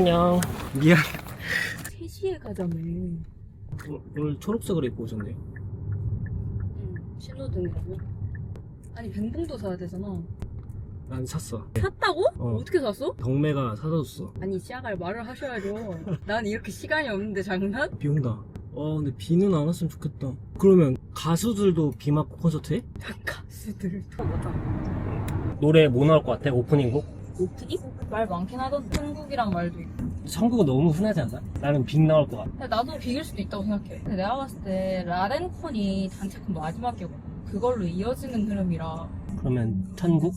안녕. 미안. 3시에 가자며. 오늘 초록색으로 입고 오셨네요. 응, 신호등이라며? 아니, 뱅봉도 사야 되잖아. 난 샀어. 샀다고? 어떻게 샀어? 덕매가 사다 줬어. 아니, 시작할 말을 하셔야죠. 난 이렇게 시간이 없는데 장난? 비 온다. 근데 비는 안 왔으면 좋겠다. 그러면 가수들도 비 맞고 콘서트 해? 가수들. 맞아. 노래 뭐 나올 것 같아? 오프닝곡? 오프닝? 말 많긴 하던데. 한국이란 말도 있고. 천국은 너무 흔하지 않나? 나는 빅 나올 것 같아. 근데 나도 비길 수도 있다고 생각해. 근데 내가 봤을 때 라덴콘이 단체콘 마지막이거든. 그걸로 이어지는 흐름이라 그러면 천국?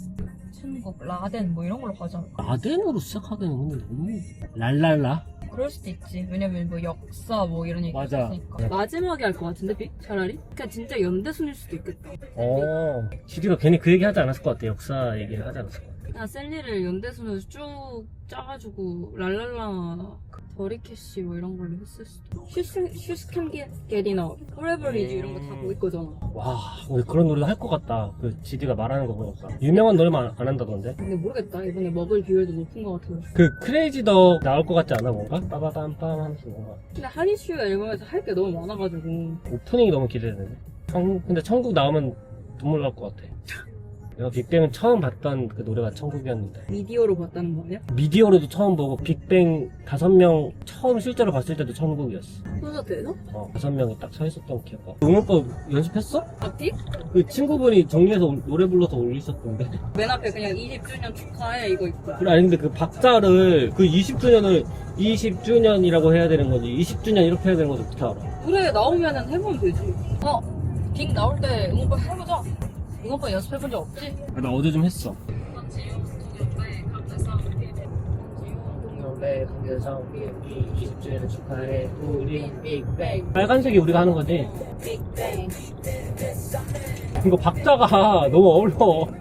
천국, 라덴 뭐 이런 걸로 가잖아. 라덴으로 시작하기는 근데 너무 랄랄라? 그럴 수도 있지. 왜냐면 뭐 역사 뭐 이런 얘기 맞아. 있으니까. 마지막에 할 것 같은데 빅? 차라리? 그냥 진짜 연대순일 수도 있겠다. 지디가 괜히 그 얘기 하지 않았을 것 같아. 역사 얘기를 하지 않았을 것 같아. 그냥 셀리를 연대순으로 쭉 짜가지고 랄랄라 더리캐시 뭐 이런 걸로 했을 수도. Shoes can get enough, Forever is you 이런 거 다 거기 거잖아. 와, 우리 그런 노래도 할 것 같다. 그 지디가 말하는 거 보니까. 유명한 노래만 안 한다던데. 근데 모르겠다. 이번에 먹을 비율도 높은 것 같아서. 그 크레이지 더 나올 것 같지 않아 뭔가? 빠바밤빰 하면서 뭔가 근데 하니슈 앨범에서 할 게 너무 많아가지고. 오프닝이 너무 기대되네. 근데 천국 나오면 눈물 날 것 같아. 내가 빅뱅은 처음 봤던 그 노래가 천국이었는데 미디어로 봤다는 거 아니야? 미디어로도 처음 보고 빅뱅 5명 처음 실제로 봤을 때도 천국이었어. 콘서트에서? 5명이 딱 서 있었던 기억가. 응원법 연습했어? 어디? 그 친구분이 정리해서 노래 불러서 올리셨던데. 맨 앞에 그냥 20주년 축하해 이거 있고. 그래, 아니 근데 그 박자를 그 20주년을 20주년이라고 해야 되는 거지 20주년 이렇게 해야 되는 거지 어떻게 알아? 노래 나오면은 해보면 되지. 빅 나올 때 응원법 해보자. 응원법 연습해본 적 없지? 나 어제 좀 했어. 동엽의 동료성 20주년 축하해 우리 빅뱅. 빨간색이 우리가 하는 거지. 빅뱅. 이거 박자가 너무 어려워.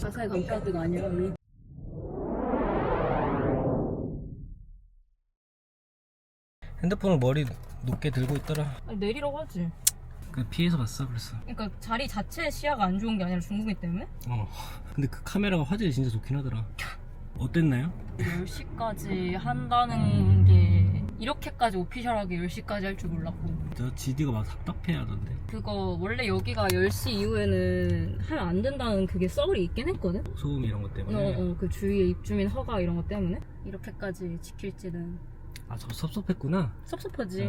가사에 감사할 때가 아니야. 핸드폰을 머리 높게 들고 있더라. 아니, 내리라고 하지. 그 피해서 봤어 그랬어. 그러니까 자리 자체의 시야가 안 좋은 게 아니라 중국이 때문에? 근데 그 카메라가 화질이 진짜 좋긴 하더라. 어땠나요? 10시까지 한다는 게 이렇게까지 오피셜하게 10시까지 할 줄 몰랐고. 저 GD가 막 답답해 하던데. 그거 원래 여기가 10시 이후에는 하면 안 된다는 그게 썰이 있긴 했거든? 소음 이런 것 때문에. 그 주위에 입주민 허가 이런 것 때문에 이렇게까지 지킬지는. 저 섭섭했구나. 섭섭하지.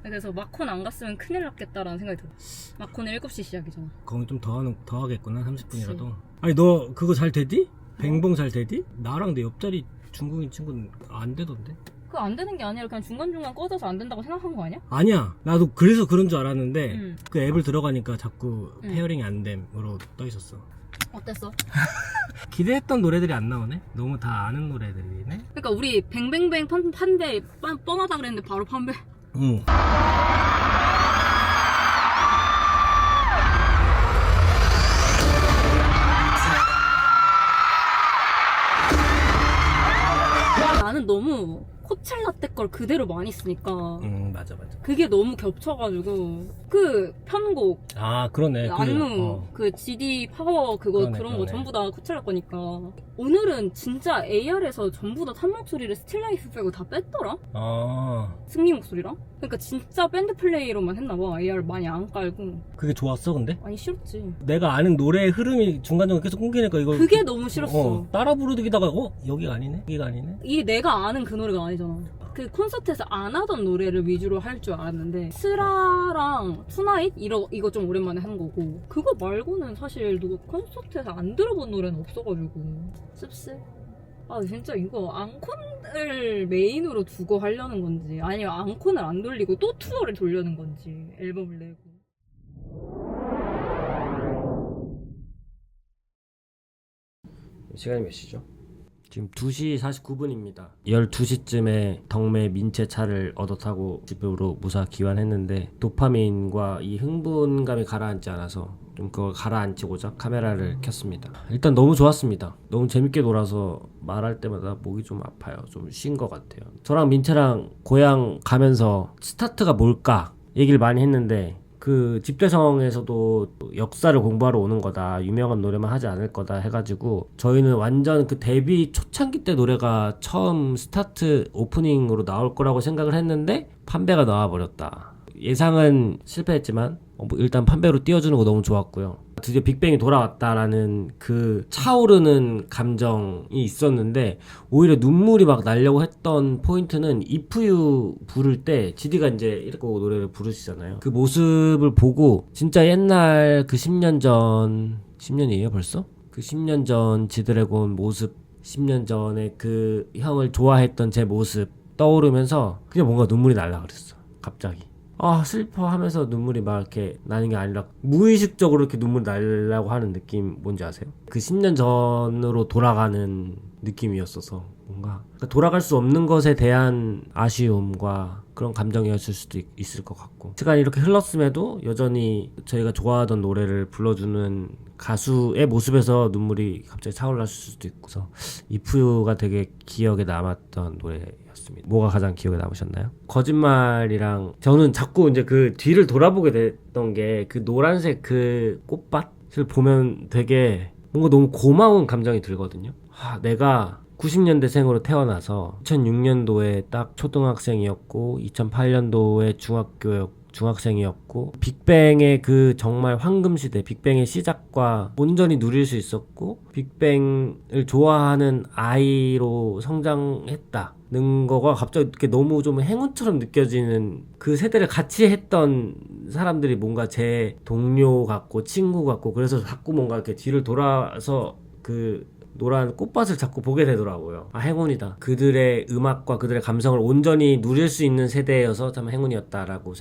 그래서 마콘 안 갔으면 큰일 났겠다라는 생각이 들어. 마콘은 7시 시작이잖아. 거기 좀 더 하겠구나 30분이라도. 아니 너 그거 잘 되디? 뱅봉 잘 되디? 나랑 내 옆자리 중국인 친구는 안 되던데. 그거 안 되는 게 아니라 그냥 중간중간 꺼져서 안 된다고 생각한 거 아니야? 아니야. 나도 그래서 그런 줄 알았는데 응. 그 앱을 들어가니까 자꾸 응. 페어링이 안 됨으로 떠 있었어. 어땠어? 기대했던 노래들이 안 나오네? 너무 다 아는 노래들이네? 그러니까 우리 뱅뱅뱅 판배 뻔하다 그랬는데 바로 판배. 응. 나는 너무 코첼라 때 걸 그대로 많이 쓰니까 맞아. 그게 너무 겹쳐가지고 그 편곡 그러네. 안무 그 GD 파워 그런 거 전부 다 코첼라 거니까. 오늘은 진짜 AR에서 전부 다 탄 목소리를 스틸라이프 빼고 다 뺐더라? 승리 목소리랑? 그러니까 진짜 밴드 플레이로만 했나봐. AR 많이 안 깔고. 그게 좋았어 근데? 많이 싫었지. 내가 아는 노래의 흐름이 중간중간 계속 끊기니까 이거 그게 너무 싫었어. 따라 부르기다가 여기가 아니네? 여기가 아니네? 이게 내가 아는 그 노래가 아니잖아. 그 콘서트에서 안 하던 노래를 위주로 할 줄 알았는데 스라랑 투나잇 이거 좀 오랜만에 한 거고, 그거 말고는 사실 누가 콘서트에서 안 들어본 노래는 없어가지고 씁쓸. 진짜 이거 앙콘을 메인으로 두고 하려는 건지 아니면 앙콘을 안 돌리고 또 투어를 돌려는 건지 앨범을 내고. 시간이 몇 시죠? 지금 2시 49분입니다. 12시쯤에 덕매 민채 차를 얻어 타고 집으로 무사 귀환했는데 도파민과 이 흥분감이 가라앉지 않아서 좀 그걸 가라앉히고자 카메라를 켰습니다. 일단 너무 좋았습니다. 너무 재밌게 놀아서 말할 때마다 목이 좀 아파요. 좀 쉰 것 같아요. 저랑 민채랑 고향 가면서 스타트가 뭘까 얘기를 많이 했는데 그 집대성에서도 역사를 공부하러 오는 거다, 유명한 노래만 하지 않을 거다 해가지고 저희는 완전 그 데뷔 초창기 때 노래가 처음 스타트 오프닝으로 나올 거라고 생각을 했는데 판배가 나와버렸다. 예상은 실패했지만 뭐 일단 판배로 띄워주는 거 너무 좋았고요. 드디어 빅뱅이 돌아왔다라는 그 차오르는 감정이 있었는데, 오히려 눈물이 막 나려고 했던 포인트는 If You 부를 때 GD가 이제 이렇게 노래를 부르시잖아요. 그 모습을 보고 진짜 옛날 그 10년 전, 10년이에요 벌써? 그 10년 전 지드래곤 모습, 10년 전에 그 형을 좋아했던 제 모습 떠오르면서 그냥 뭔가 눈물이 날라 그랬어 갑자기. 아 슬퍼 하면서 눈물이 막 이렇게 나는 게 아니라 무의식적으로 이렇게 눈물 날라고 하는 느낌 뭔지 아세요? 그 10년 전으로 돌아가는 느낌이었어서 뭔가 그러니까 돌아갈 수 없는 것에 대한 아쉬움과 그런 감정이었을 수도 있을 것 같고, 시간이 이렇게 흘렀음에도 여전히 저희가 좋아하던 노래를 불러주는 가수의 모습에서 눈물이 갑자기 차올랐을 수도 있고서 이프유가 되게 기억에 남았던 노래였습니다. 뭐가 가장 기억에 남으셨나요? 거짓말이랑 저는 자꾸 이제 그 뒤를 돌아보게 됐던 게 그 노란색 그 꽃밭을 보면 되게 뭔가 너무 고마운 감정이 들거든요. 내가 90년대생으로 태어나서 2006년도에 딱 초등학생이었고 2008년도에 중학생이었고 빅뱅의 그 정말 황금시대, 빅뱅의 시작과 온전히 누릴 수 있었고 빅뱅을 좋아하는 아이로 성장했다는 거가 갑자기 이렇게 너무 좀 행운처럼 느껴지는, 그 세대를 같이 했던 사람들이 뭔가 제 동료 같고 친구 같고, 그래서 자꾸 뭔가 이렇게 뒤를 돌아서 그 노란 꽃밭을 자꾸 보게 되더라고요. 행운이다. 그들의 음악과 그들의 감성을 온전히 누릴 수 있는 세대여서 참 행운이었다라고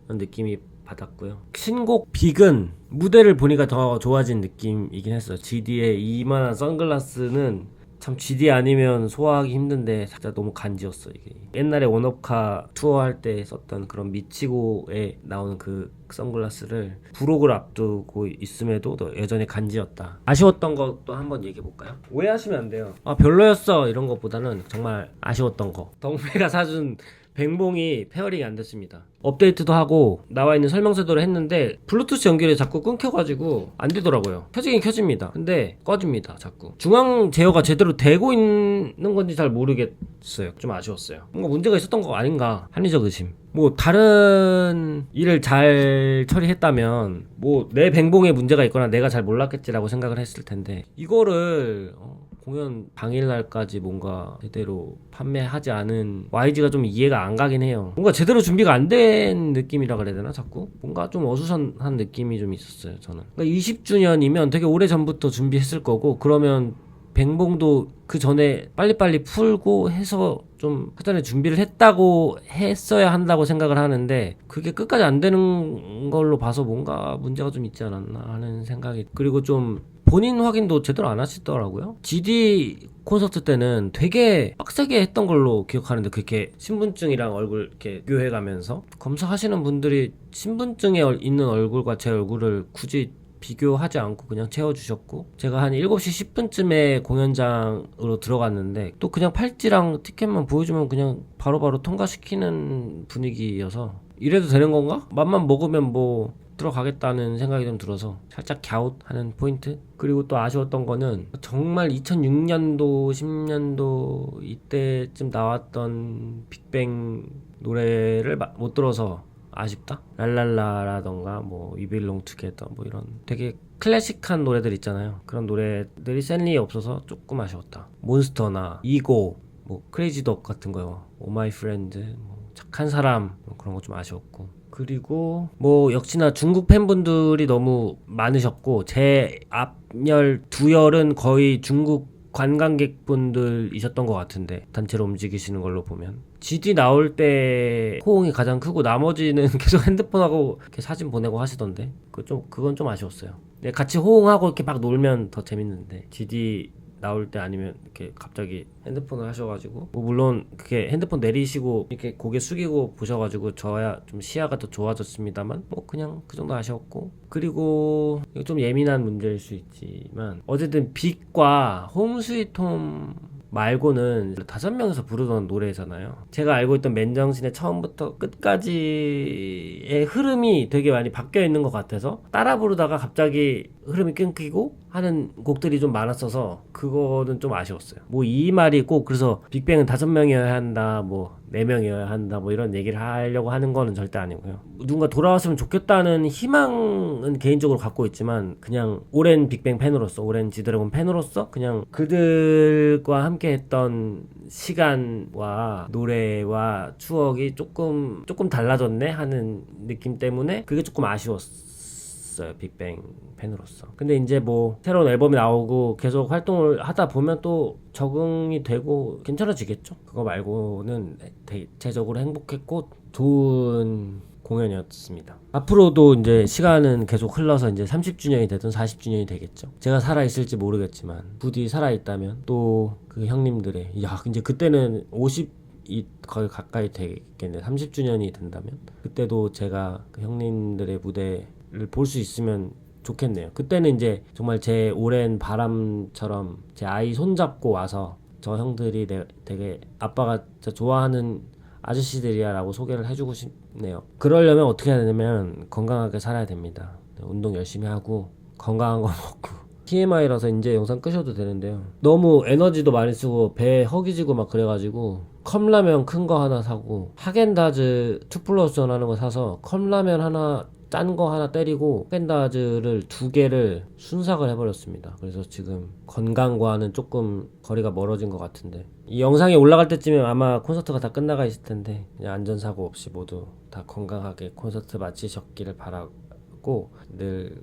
느낌이 받았고요. 신곡 빅은 무대를 보니까 더 좋아진 느낌이긴 했어요. GD의 이만한 선글라스는 참 GD 아니면 소화하기 힘든데 진짜 너무 간지였어. 이게 옛날에 원업카 투어할 때 썼던 그런 미치고에 나오는 그 선글라스를 부록을 앞두고 있음에도 여전히 간지였다. 아쉬웠던 것도 한번 얘기해볼까요? 오해하시면 안 돼요. 별로였어 이런 것보다는 정말 아쉬웠던 거, 덩배가 사준 뱅봉이 페어링이 안 됐습니다. 업데이트도 하고 나와 있는 설명서대로 했는데 블루투스 연결이 자꾸 끊겨가지고 안 되더라고요. 켜지긴 켜집니다. 근데 꺼집니다. 자꾸 중앙 제어가 제대로 되고 있는 건지 잘 모르겠어요. 좀 아쉬웠어요. 뭔가 문제가 있었던 거 아닌가, 합리적 의심. 뭐 다른 일을 잘 처리했다면 뭐 내 뱅봉에 문제가 있거나 내가 잘 몰랐겠지라고 생각을 했을 텐데, 이거를 공연 당일날까지 뭔가 제대로 판매하지 않은 YG가 좀 이해가 안 가긴 해요. 뭔가 제대로 준비가 안 된 느낌이라 그래야 되나? 자꾸 뭔가 좀 어수선한 느낌이 좀 있었어요 저는. 그러니까 20주년이면 되게 오래전부터 준비했을 거고, 그러면 뱅봉도 그 전에 빨리빨리 풀고 해서 좀 그 전에 준비를 했다고 했어야 한다고 생각을 하는데, 그게 끝까지 안 되는 걸로 봐서 뭔가 문제가 좀 있지 않았나 하는 생각이. 그리고 좀 본인 확인도 제대로 안 하시더라고요. GD 콘서트 때는 되게 빡세게 했던 걸로 기억하는데, 그렇게 신분증이랑 얼굴 이렇게 비교해가면서 검사하시는 분들이 신분증에 있는 얼굴과 제 얼굴을 굳이 비교하지 않고 그냥 채워주셨고, 제가 한 7시 10분쯤에 공연장으로 들어갔는데 또 그냥 팔찌랑 티켓만 보여주면 그냥 바로바로 통과시키는 분위기여서 이래도 되는 건가? 맘만 먹으면 뭐 들어가겠다는 생각이 좀 들어서 살짝 갸웃하는 포인트. 그리고 또 아쉬웠던 거는 정말 2006년도 10년도 이때쯤 나왔던 빅뱅 노래를 못 들어서 아쉽다. 랄랄라라던가 뭐 We Belong Together 뭐 이런 되게 클래식한 노래들 있잖아요. 그런 노래들이 샌리에 없어서 조금 아쉬웠다. 몬스터나 이고 뭐 크레이지 덕 같은 거요, 오 마이 프렌드, 뭐 착한 사람, 뭐 그런 거 좀 아쉬웠고, 그리고 뭐 역시나 중국 팬분들이 너무 많으셨고, 제 앞열 두 열은 거의 중국 관광객분들이셨던 것 같은데, 단체로 움직이시는 걸로 보면 GD 나올 때 호응이 가장 크고 나머지는 계속 핸드폰하고 이렇게 사진 보내고 하시던데, 그건 좀 아쉬웠어요. 같이 호응하고 이렇게 막 놀면 더 재밌는데, GD 나올 때 아니면 이렇게 갑자기 핸드폰을 하셔가지고, 뭐 물론 그게 핸드폰 내리시고 이렇게 고개 숙이고 보셔가지고 저야 좀 시야가 더 좋아졌습니다만, 뭐 그냥 그 정도 아쉬웠고. 그리고 이거 좀 예민한 문제일 수 있지만 어쨌든 빅과 홈 스위트 홈 말고는 5명이서 부르던 노래잖아요. 제가 알고 있던 맨정신의 처음부터 끝까지의 흐름이 되게 많이 바뀌어 있는 것 같아서 따라 부르다가 갑자기 흐름이 끊기고 하는 곡들이 좀 많았어서 그거는 좀 아쉬웠어요. 뭐 이 말이 꼭 그래서 빅뱅은 5명이어야 한다, 뭐 4명이어야 한다, 뭐 이런 얘기를 하려고 하는 거는 절대 아니고요. 누군가 돌아왔으면 좋겠다는 희망은 개인적으로 갖고 있지만 그냥 오랜 빅뱅 팬으로서, 오랜 지드래곤 팬으로서 그냥 그들과 함께 했던 시간과 노래와 추억이 조금 달라졌네 하는 느낌 때문에 그게 조금 아쉬웠어요, 빅뱅 팬으로서. 근데 이제 뭐 새로운 앨범이 나오고 계속 활동을 하다 보면 또 적응이 되고 괜찮아지겠죠. 그거 말고는 대체적으로 행복했고 좋은 공연이었습니다. 앞으로도 이제 시간은 계속 흘러서 이제 30주년이 되든 40주년이 되겠죠. 제가 살아있을지 모르겠지만 부디 살아있다면 또 그 형님들의 이제 그때는 50이 거의 가까이 되겠네. 30주년이 된다면 그때도 제가 그 형님들의 무대를 볼 수 있으면 좋겠네요. 그때는 이제 정말 제 오랜 바람처럼 제 아이 손잡고 와서 저 형들이 되게 아빠가 진짜 좋아하는 아저씨들이야 라고 소개를 해주고 싶네요. 그러려면 어떻게 해야 되냐면 건강하게 살아야 됩니다. 운동 열심히 하고 건강한 거 먹고. TMI라서 이제 영상 끄셔도 되는데요. 너무 에너지도 많이 쓰고 배 허기지고 막 그래가지고 컵라면 큰 거 하나 사고 하겐다즈 2+1 하는 거 사서 컵라면 하나 짠 거 하나 때리고 하겐다즈를 2개를 순삭을 해버렸습니다. 그래서 지금 건강과는 조금 거리가 멀어진 것 같은데 이 영상이 올라갈 때쯤에 아마 콘서트가 다 끝나가 있을 텐데 그냥 안전사고 없이 모두 다 건강하게 콘서트 마치셨기를 바라고 늘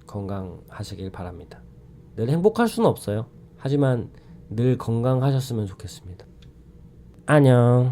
건강하시길 바랍니다. 늘 행복할 수는 없어요. 하지만 늘 건강하셨으면 좋겠습니다. 안녕.